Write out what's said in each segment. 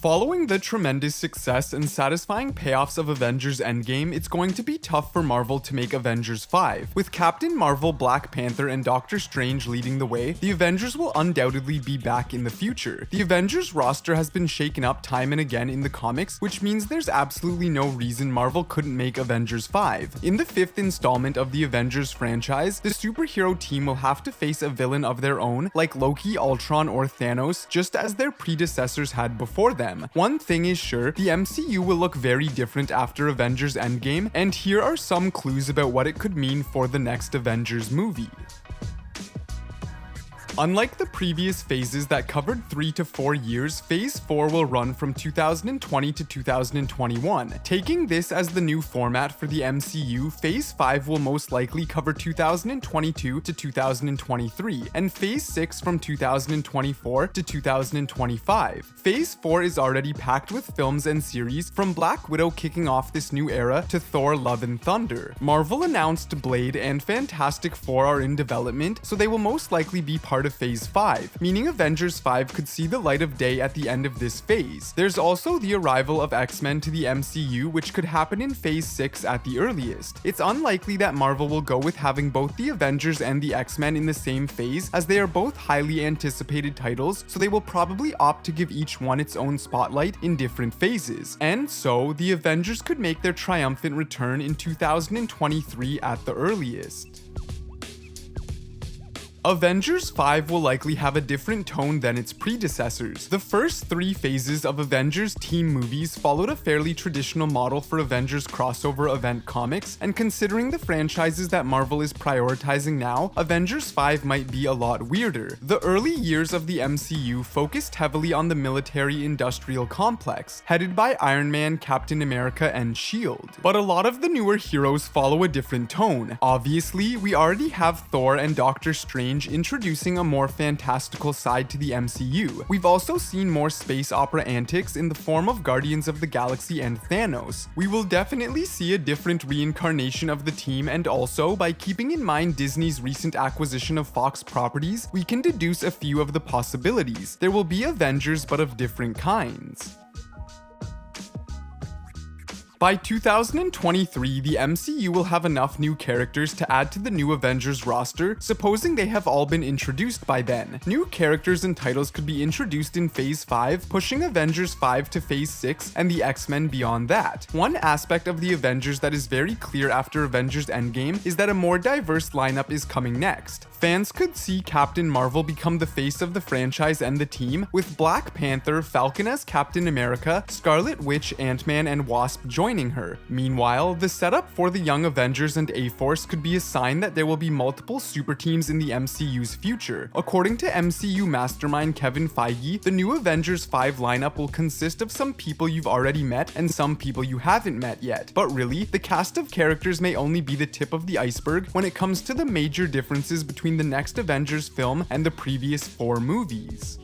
Following the tremendous success and satisfying payoffs of Avengers Endgame, it's going to be tough for Marvel to make Avengers 5. With Captain Marvel, Black Panther, and Doctor Strange leading the way, the Avengers will undoubtedly be back in the future. The Avengers roster has been shaken up time and again in the comics, which means there's absolutely no reason Marvel couldn't make Avengers 5. In the 5th installment of the Avengers franchise, the superhero team will have to face a villain of their own, like Loki, Ultron, or Thanos, just as their predecessors had before them. One thing is sure, the MCU will look very different after Avengers Endgame, and here are some clues about what it could mean for the next Avengers movie. Unlike the previous phases that covered 3 to 4 years, Phase 4 will run from 2020 to 2021. Taking this as the new format for the MCU, Phase 5 will most likely cover 2022 to 2023, and Phase 6 from 2024 to 2025. Phase 4 is already packed with films and series, from Black Widow kicking off this new era to Thor: Love and Thunder. Marvel announced Blade and Fantastic Four are in development, so they will most likely be part of Phase 5, meaning Avengers 5 could see the light of day at the end of this phase. There's also the arrival of X-Men to the MCU, which could happen in Phase 6 at the earliest. It's unlikely that Marvel will go with having both the Avengers and the X-Men in the same phase, as they are both highly anticipated titles, so they will probably opt to give each one its own spotlight in different phases. And so, the Avengers could make their triumphant return in 2023 at the earliest. Avengers 5 will likely have a different tone than its predecessors. The first 3 phases of Avengers team movies followed a fairly traditional model for Avengers crossover event comics, and considering the franchises that Marvel is prioritizing now, Avengers 5 might be a lot weirder. The early years of the MCU focused heavily on the military-industrial complex, headed by Iron Man, Captain America, and S.H.I.E.L.D. But a lot of the newer heroes follow a different tone. Obviously, we already have Thor and Doctor Strange introducing a more fantastical side to the MCU. We've also seen more space opera antics in the form of Guardians of the Galaxy and Thanos. We will definitely see a different reincarnation of the team, and also, by keeping in mind Disney's recent acquisition of Fox properties, we can deduce a few of the possibilities. There will be Avengers, but of different kinds. By 2023, the MCU will have enough new characters to add to the new Avengers roster, supposing they have all been introduced by then. New characters and titles could be introduced in Phase 5, pushing Avengers 5 to Phase 6 and the X-Men beyond that. One aspect of the Avengers that is very clear after Avengers Endgame is that a more diverse lineup is coming next. Fans could see Captain Marvel become the face of the franchise and the team, with Black Panther, Falcon as Captain America, Scarlet Witch, Ant-Man, and Wasp joining her. Meanwhile, the setup for the Young Avengers and A-Force could be a sign that there will be multiple super teams in the MCU's future. According to MCU mastermind Kevin Feige, the new Avengers 5 lineup will consist of some people you've already met and some people you haven't met yet. But really, the cast of characters may only be the tip of the iceberg when it comes to the major differences between the next Avengers film and the previous 4 movies.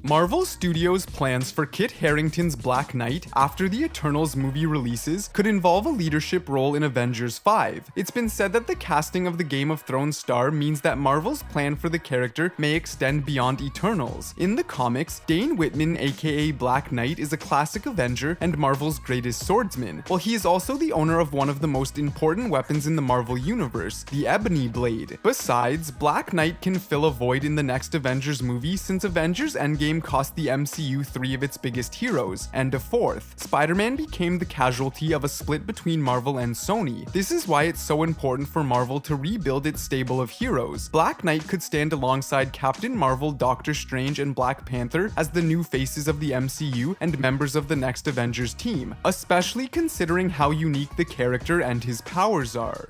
Marvel Studios' plans for Kit Harington's Black Knight after the Eternals movie releases could involve a leadership role in Avengers 5. It's been said that the casting of the Game of Thrones star means that Marvel's plan for the character may extend beyond Eternals. In the comics, Dane Whitman, aka Black Knight, is a classic Avenger and Marvel's greatest swordsman, while he is also the owner of one of the most important weapons in the Marvel universe, the Ebony Blade. Besides, Black Knight can fill a void in the next Avengers movie, since Avengers Endgame cost the MCU 3 of its biggest heroes, and a 4th. Spider-Man became the casualty of a split between Marvel and Sony. This is why it's so important for Marvel to rebuild its stable of heroes. Black Knight could stand alongside Captain Marvel, Doctor Strange, and Black Panther as the new faces of the MCU and members of the next Avengers team, especially considering how unique the character and his powers are.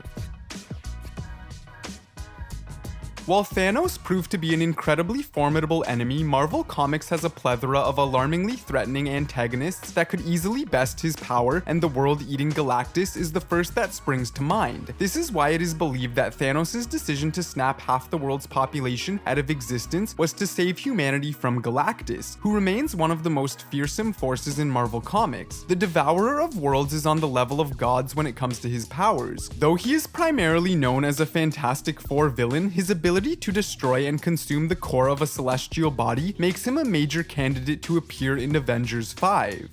While Thanos proved to be an incredibly formidable enemy, Marvel Comics has a plethora of alarmingly threatening antagonists that could easily best his power, and the world-eating Galactus is the first that springs to mind. This is why it is believed that Thanos' decision to snap half the world's population out of existence was to save humanity from Galactus, who remains one of the most fearsome forces in Marvel Comics. The Devourer of Worlds is on the level of gods when it comes to his powers. Though he is primarily known as a Fantastic Four villain, his ability ability to destroy and consume the core of a celestial body makes him a major candidate to appear in Avengers 5.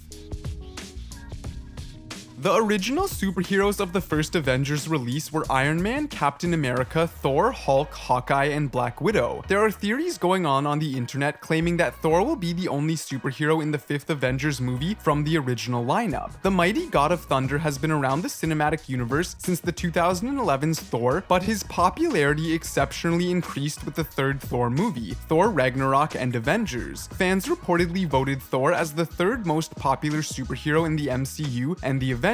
The original superheroes of the first Avengers release were Iron Man, Captain America, Thor, Hulk, Hawkeye, and Black Widow. There are theories going on the internet claiming that Thor will be the only superhero in the 5th Avengers movie from the original lineup. The mighty God of Thunder has been around the cinematic universe since the 2011's Thor, but his popularity exceptionally increased with the third Thor movie, Thor Ragnarok and Avengers. Fans reportedly voted Thor as the third most popular superhero in the MCU and the Avengers.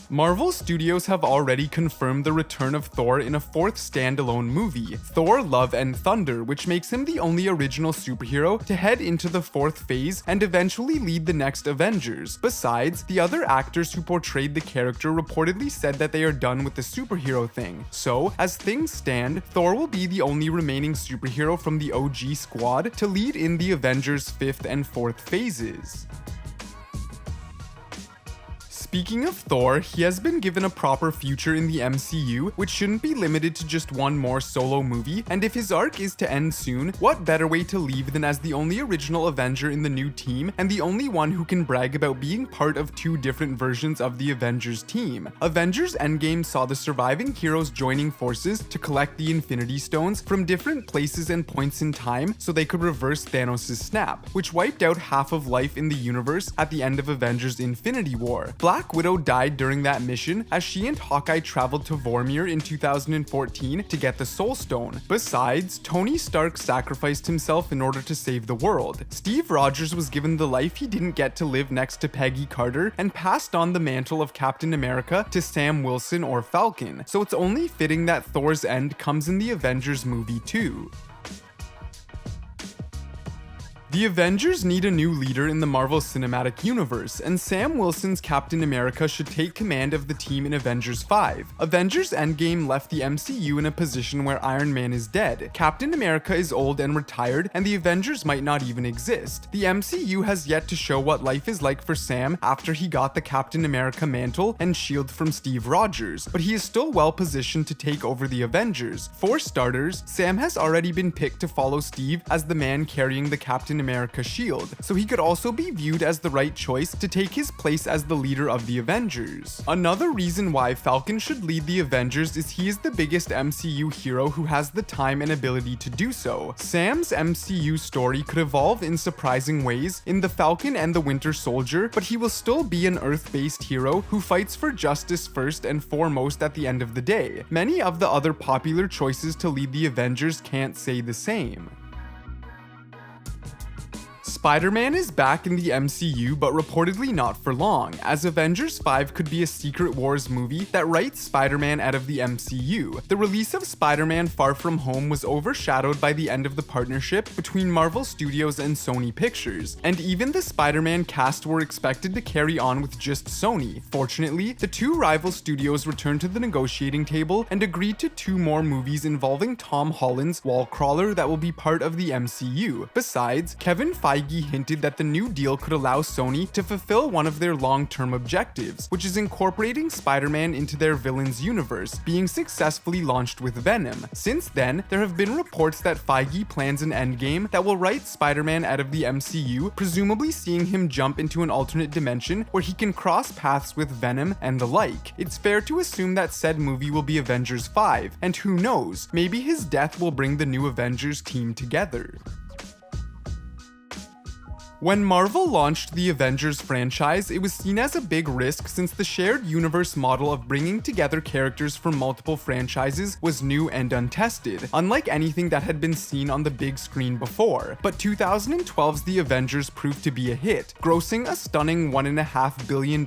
Marvel Studios have already confirmed the return of Thor in a 4th standalone movie, Thor Love and Thunder, which makes him the only original superhero to head into the 4th phase and eventually lead the next Avengers. Besides, the other actors who portrayed the character reportedly said that they are done with the superhero thing. So, as things stand, Thor will be the only remaining superhero from the OG squad to lead in the Avengers 5th and 4th phases. Speaking of Thor, he has been given a proper future in the MCU, which shouldn't be limited to just one more solo movie, and if his arc is to end soon, what better way to leave than as the only original Avenger in the new team, and the only one who can brag about being part of 2 different versions of the Avengers team. Avengers Endgame saw the surviving heroes joining forces to collect the Infinity Stones from different places and points in time so they could reverse Thanos' snap, which wiped out half of life in the universe at the end of Avengers Infinity War. Black Widow died during that mission as she and Hawkeye traveled to Vormir in 2014 to get the Soul Stone. Besides, Tony Stark sacrificed himself in order to save the world. Steve Rogers was given the life he didn't get to live next to Peggy Carter and passed on the mantle of Captain America to Sam Wilson or Falcon, so it's only fitting that Thor's end comes in the Avengers movie too. The Avengers need a new leader in the Marvel Cinematic Universe, and Sam Wilson's Captain America should take command of the team in Avengers 5. Avengers Endgame left the MCU in a position where Iron Man is dead, Captain America is old and retired, and the Avengers might not even exist. The MCU has yet to show what life is like for Sam after he got the Captain America mantle and shield from Steve Rogers, but he is still well positioned to take over the Avengers. For starters, Sam has already been picked to follow Steve as the man carrying the Captain America shield, so he could also be viewed as the right choice to take his place as the leader of the Avengers. Another reason why Falcon should lead the Avengers is he is the biggest MCU hero who has the time and ability to do so. Sam's MCU story could evolve in surprising ways in The Falcon and the Winter Soldier, but he will still be an Earth-based hero who fights for justice first and foremost at the end of the day. Many of the other popular choices to lead the Avengers can't say the same. Spider-Man is back in the MCU, but reportedly not for long, as Avengers 5 could be a Secret Wars movie that writes Spider-Man out of the MCU. The release of Spider-Man Far From Home was overshadowed by the end of the partnership between Marvel Studios and Sony Pictures, and even the Spider-Man cast were expected to carry on with just Sony. Fortunately, the 2 rival studios returned to the negotiating table and agreed to 2 more movies involving Tom Holland's Wallcrawler that will be part of the MCU. Besides, Kevin Feige hinted that the new deal could allow Sony to fulfill one of their long-term objectives, which is incorporating Spider-Man into their villains universe, being successfully launched with Venom. Since then, there have been reports that Feige plans an endgame that will write Spider-Man out of the MCU, presumably seeing him jump into an alternate dimension where he can cross paths with Venom and the like. It's fair to assume that said movie will be Avengers 5, and who knows, maybe his death will bring the new Avengers team together. When Marvel launched the Avengers franchise, it was seen as a big risk since the shared universe model of bringing together characters from multiple franchises was new and untested, unlike anything that had been seen on the big screen before. But 2012's The Avengers proved to be a hit, grossing a stunning $1.5 billion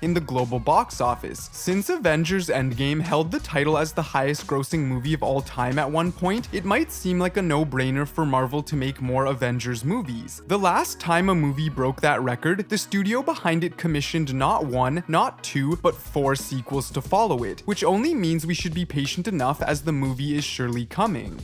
in the global box office. Since Avengers Endgame held the title as the highest grossing movie of all time at one point, it might seem like a no-brainer for Marvel to make more Avengers movies. The last time a movie broke that record, the studio behind it commissioned not 1, not 2, but 4 sequels to follow it, which only means we should be patient enough as the movie is surely coming.